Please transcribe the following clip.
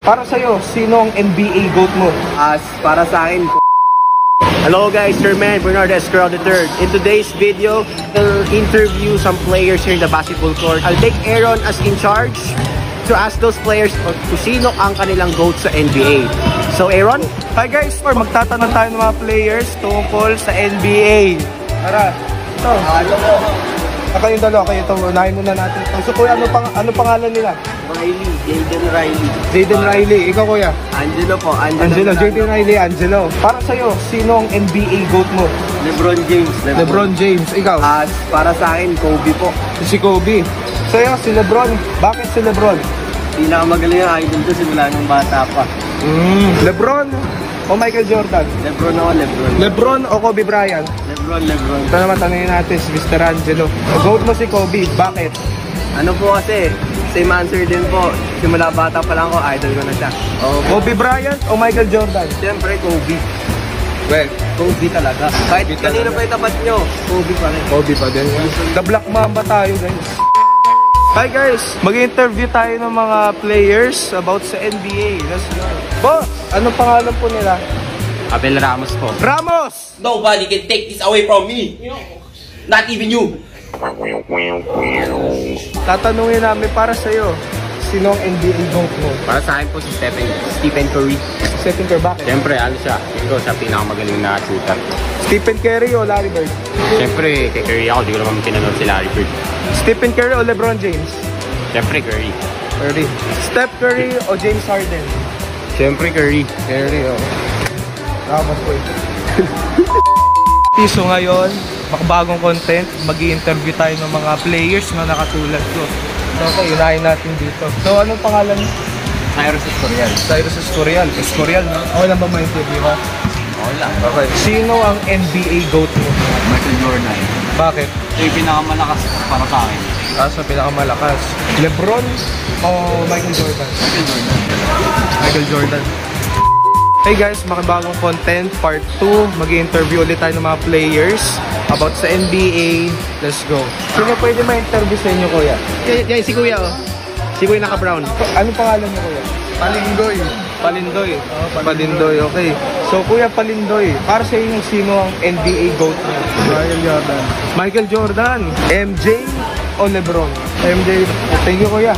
Para sa'yo, sino ang NBA GOAT mo? Para sa akin, hello guys, your man Bernardo Escurao III. In today's video, I'll interview some players here in the basketball court. I'll take Aaron as in charge to ask those players kung sino ang kanilang GOAT sa NBA. So Aaron? Hi guys, magtatanong tayo ng mga players tungkol sa NBA. Tara, ito. Kayong dalawa, kayo ito. Unahin muna natin ito. So kuya, ano pangalan nila? Riley, Jaden Riley. Jaden Riley. Ikaw kuya? Angelo po. Angelo. Jaden Riley, Angelo. Para sa'yo, sino ang NBA GOAT mo? LeBron James. LeBron James. Ikaw? Para sa akin, Kobe po. Si Kobe. Sa'yo, si LeBron. Bakit si LeBron? Pinakamagaling ang idol ko simula nung bata pa. LeBron o Michael Jordan? LeBron ako, LeBron. LeBron o Kobe Bryant? LeBron. Ito naman, tanongin natin si Mr. Angelo. GOAT mo si Kobe. Bakit? Ano po kasi, same answer din po. Simula bata pa lang ako, idol ko na siya. Kobe Bryant o Michael Jordan? Siyempre, Kobe. Well, Kobe talaga. Kahit kanino pa itapat nyo, Kobe pa rin. Kobe pa din. The Black Mamba tayo guys. Hi guys, mag-interview tayo ng mga players about sa NBA. Let's go. Boss, anong pangalan po nila? Abel Ramos po. Ramos! Nobody can take this away from me. Not even you. Tatanungin namin para sa'yo, sino ang NBA GOAT mo? Para sa akin po si Stephen Curry. Stephen Curry, bakit? Siyempre, ano siya? Ito siya pinakamagaling na shooter. Stephen Curry o Larry Bird? Siyempre, kay Curry ako. Di ko naman pinanood si Larry Bird. Stephen Curry o LeBron James? Siyempre, Curry. Curry. Steph Curry o James Harden? Siyempre, Curry. Curry, oh. Ramos po ito. So ngayon, makabagong content, mag-i-interview tayo ng mga players na nakatulad ko. So okay, unahin natin dito. So anong pangalan? Cyrus Escorial. Cyrus Escorial. Escorial, no? Okay lang ba ma-interview ka? Okay lang. Okay. Sino ang NBA GOAT mo? Michael Jordan. Bakit? Ito yung pinakamalakas para sa akin. So pinakamalakas. LeBron o Michael Jordan? Michael Jordan. Hey guys, makibagong content, part 2. Mag-i-interview ulit tayo ng mga players about sa NBA. Let's go. Sino pwede ma-interview sa inyo, kuya? Yan, si Kuya, oh. Si Kuya naka-brown. Anong pangalan niyo, kuya? Palindoy. Palindoy. Palindoy, okay. So, Kuya Palindoy, para sa inyo, sino ang NBA GOAT niyo? Michael Jordan. Michael Jordan. MJ o LeBron? MJ. Thank you, kuya.